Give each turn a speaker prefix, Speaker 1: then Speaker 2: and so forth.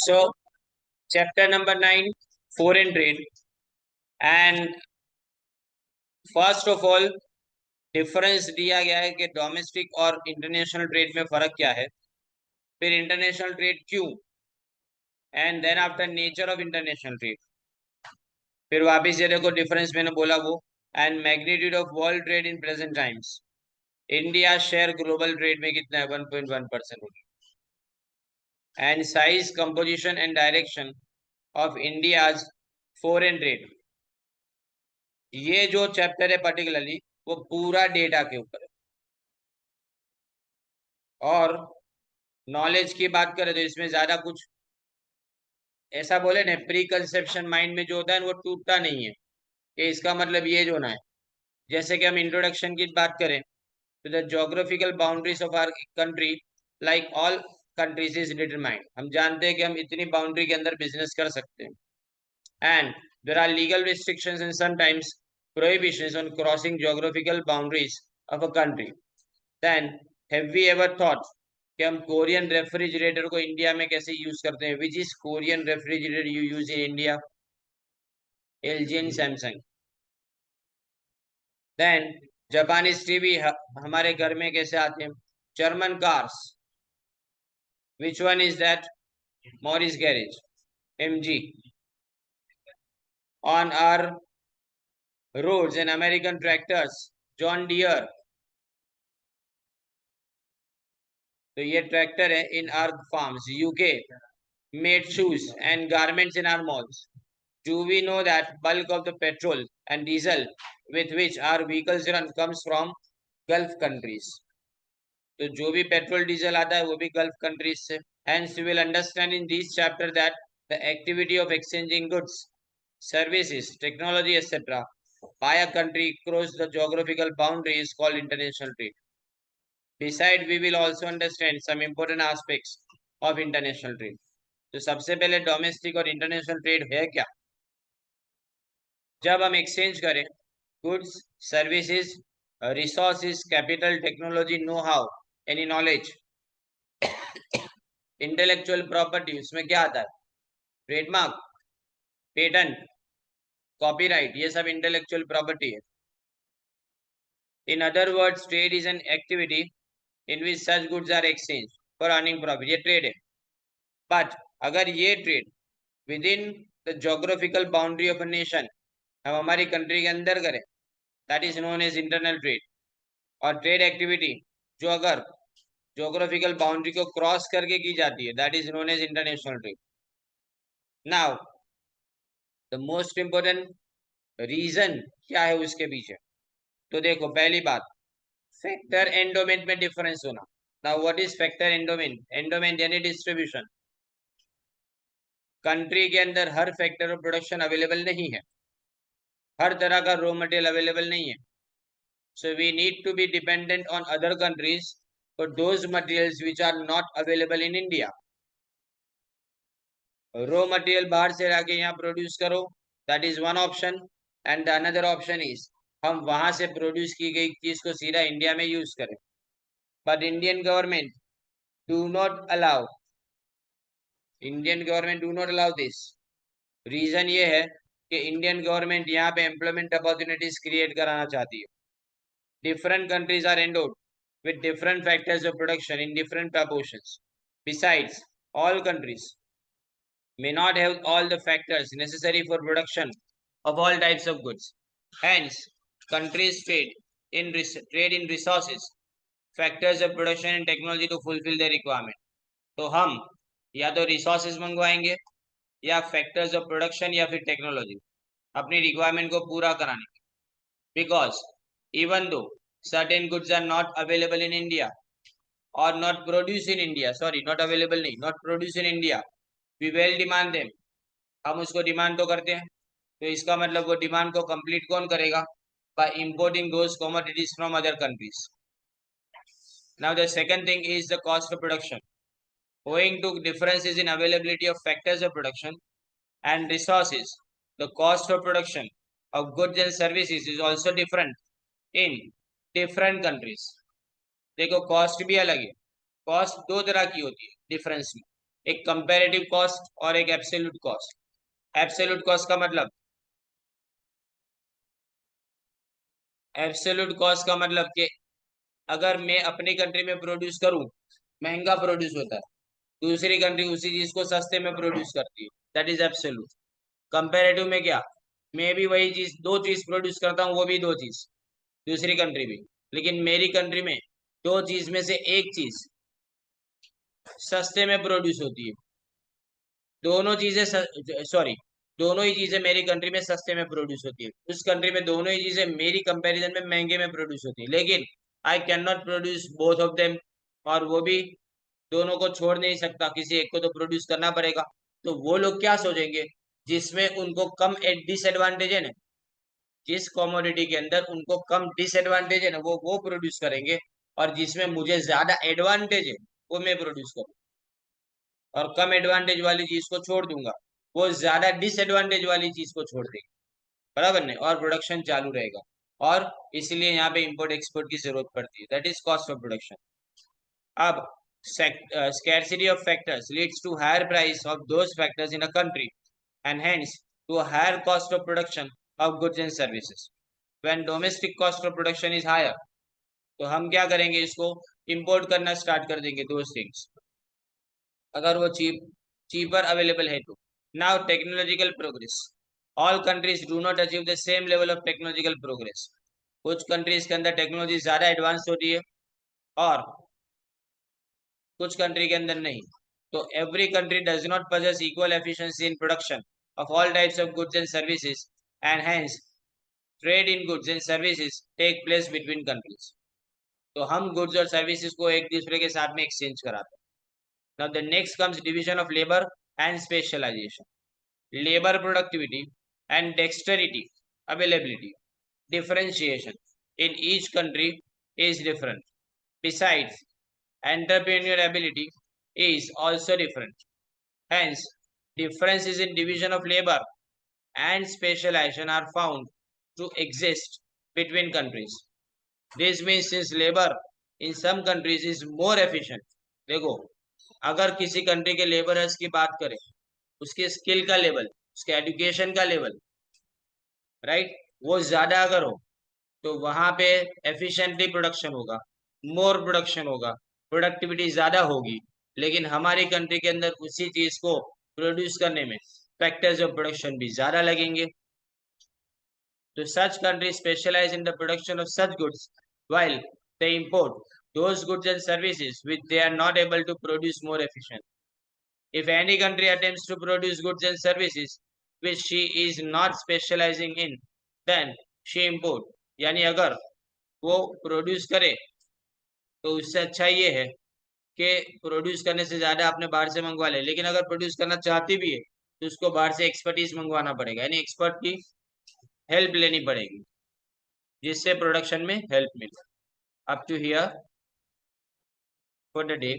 Speaker 1: So, chapter number 9, foreign trade. And first of all, difference दिया गया है कि डोमेस्टिक और इंटरनेशनल ट्रेड में फर्क क्या है, फिर इंटरनेशनल ट्रेड क्यों, and then after nature of international trade, फिर वापिस ये देखो डिफरेंस मैंने बोला वो, and magnitude of world trade in present times. India share global trade में कितना है, 1.1%। And size, composition and direction of India's foreign trade. ये जो चैप्टर है पर्टिकुलरली वो पूरा डेटा के ऊपर है। और नॉलेज की बात करें तो इसमें ज्यादा कुछ ऐसा बोले ना, प्री कंसेप्शन माइंड में जो होता है वो टूटता नहीं है कि इसका मतलब ये जो ना है। जैसे कि हम इंट्रोडक्शन की बात करें तो the geographical boundaries of our country like all countries is determined. हम जानते हैं कि हम इतनी बाउंड्री के अंदर बिजनेस कर सकते हैं। And there are legal restrictions and sometimes prohibitions on crossing geographical boundaries of a country. Then have we ever thought कि हम कोरियन रेफ्रिजरेटर को इंडिया में कैसे यूज करते हैं? Which is Korean refrigerator you use in India? LG and Samsung. Then Japanese TV हमारे घर में कैसे आते हैं? German cars, which one is that? Morris garage, MG. On our roads and American tractors, John Deere. तो ये tractor है in our farms, UK made shoes and garments in our malls. Do we know that bulk of the petrol and diesel with which our vehicles run comes from Gulf countries? तो जो भी petrol diesel आता है वो भी gulf countries से। Hence we will understand in this chapter that the activity of exchanging goods, services, technology, etc. by a country across the geographical boundary is called international trade. Besides, we will also understand some important aspects of international trade. तो सबसे पहले domestic और international trade है क्या? जब हम exchange करें goods, services, resources, capital, technology, know how, any knowledge, intellectual property, उसमें क्या आता है? ट्रेडमार्क, पेटेंट, कॉपीराइट, ये सब इंटेलेक्चुअल प्रॉपर्टी है। In other words, trade is an activity in which such goods are exchange for earning profit. ये trade है। But अगर ये trade within the geographical boundary of a nation, हम हमारी country के अंदर करें, that is known as internal trade. और ट्रेड एक्टिविटी जो अगर ज्योग्राफिकल बाउंड्री को क्रॉस करके की जाती है, that is known as international trade. Now the most important reason क्या है उसके पीछे? तो देखो, पहली बात, फैक्टर एंडोमेंट में डिफरेंस होना। Now what is factor endowment? Endowment यानी डिस्ट्रीब्यूशन। कंट्री के अंदर हर फैक्टर ऑफ प्रोडक्शन अवेलेबल नहीं है, हर तरह का रॉ मटेरियल अवेलेबल नहीं है। So we need to be dependent on other countries for those materials which are not available in India. Raw material बाहर से लाके यहाँ प्रोड्यूस करो, that is one option, and the another option is हम वहां से प्रोड्यूस की गई चीज को सीधा इंडिया में यूज करें। But Indian government do not allow this. Reason ये है कि इंडियन गवर्नमेंट यहाँ पे एम्प्लॉयमेंट अपॉर्चुनिटीज क्रिएट कराना चाहती है। Different countries are endowed with different factors of production in different proportions. Besides, all countries may not have all the factors necessary for production of all types of goods. Hence, countries trade in resources, factors of production and technology to fulfill their requirement. तो हम या तो resources मंगवाएंगे या factors of production या फिर technology अपनी requirement को पूरा कराने के। Because even though certain goods are not available in India or not produced in India, not available नहीं, not produced in India, we well demand them. हम उसको डिमांड तो करते हैं, तो इसका मतलब वो डिमांड को कंप्लीट कौन करेगा? By importing those commodities from other countries. Now the second thing is the cost of production. Owing to differences in availability of factors of production and resources, the cost of production of goods and services is also different in different countries. देखो, cost भी अलग है। Cost दो तरह की होती है difference में। एक कंपैरेटिव कॉस्ट और एक एब्सोल्यूट कॉस्ट। एब्सोल्यूट कॉस्ट का मतलब, एब्सोल्यूट कॉस्ट का मतलब कि अगर मैं अपनी कंट्री में प्रोड्यूस करूं, महंगा प्रोड्यूस होता है, दूसरी कंट्री उसी चीज को सस्ते में प्रोड्यूस करती है, दैट इज एब्सोल्यूट। कंपैरेटिव में क्या, मैं भी वही चीज, दो चीज प्रोड्यूस करता हूँ, वो भी दो चीज, दूसरी कंट्री भी, लेकिन मेरी कंट्री में दो चीज में से एक चीज सस्ते में प्रोड्यूस होती है। दोनों चीजें सॉरी, दोनों ही चीजें मेरी कंट्री में सस्ते में प्रोड्यूस होती है, उस कंट्री में दोनों ही चीजें मेरी कंपैरिजन में महंगे में प्रोड्यूस होती है, लेकिन I can not produce both of them, और वो भी दोनों को छोड़ नहीं सकता, किसी एक को तो प्रोड्यूस करना पड़ेगा। तो वो लोग क्या सोचेंगे, जिसमें उनको कम डिसएडवांटेज है ना, जिस कमोडिटी के अंदर उनको कम डिसएडवांटेज है ना, वो प्रोड्यूस करेंगे, और जिसमें मुझे ज्यादा एडवांटेज है वो मैं प्रोड्यूस करूँ, और कम एडवांटेज वाली चीज को छोड़ दूंगा, वो ज्यादा डिसएडवांटेज वाली चीज को छोड़ देगी, बराबर नहीं, और प्रोडक्शन चालू रहेगा। और इसलिए यहाँ पे इंपोर्ट एक्सपोर्ट की जरूरत पड़ती है, that is cost of production. अब scarcity of factors leads to higher price of those factors in a country, and hence to a higher cost of production of goods and services. When domestic cost of production is higher, तो हम क्या करेंगे, इसको import करना start कर देंगे those things, अगर वो चीपर अवेलेबल है तो। Now technological progress, all countries do not achieve the same level of technological progress. कुछ कंट्रीज के अंदर टेक्नोलॉजी ज्यादा एडवांस होती है और कुछ कंट्री के अंदर नहीं। तो every country does not possess equal efficiency in production of all types of goods and services, and hence trade in goods and services take place between countries. तो हम गुड्स और सर्विसेज को एक दूसरे के साथ में एक्सचेंज कराते हैं। Now the next comes division of labour and specialisation. Labour productivity and dexterity availability differentiation in each country is different. Besides, entrepreneurial ability is also different. Hence, differences in division of labor and specialization are found to exist between countries. This means since labor in some countries is more efficient. देखो, अगर किसी country के labourers की बात करें, उसके skill का level, उसके एजुकेशन का लेवल, राइट, वो ज्यादा अगर हो, तो वहां पे एफिशिएंटली प्रोडक्शन होगा, मोर प्रोडक्शन होगा, प्रोडक्टिविटी ज्यादा होगी। लेकिन हमारी कंट्री के अंदर उसी चीज को प्रोड्यूस करने में फैक्टर्स ऑफ प्रोडक्शन भी ज्यादा लगेंगे। तो such countries specialize in the production of such goods while they import those goods and services which they are not able to produce more efficient. If any country attempts to produce goods and services which she is not specializing in, then she import. यानी अगर वो produce करे, तो उससे अच्छा ये है कि प्रोड्यूस करने से ज्यादा अपने बाहर से मंगवा ले, लेकिन अगर प्रोड्यूस करना चाहती भी है तो उसको बाहर से एक्सपर्टीज मंगवाना पड़ेगा, यानी एक्सपर्ट की हेल्प लेनी पड़ेगी, जिससे प्रोडक्शन में हेल्प मिले। Up to here for the day.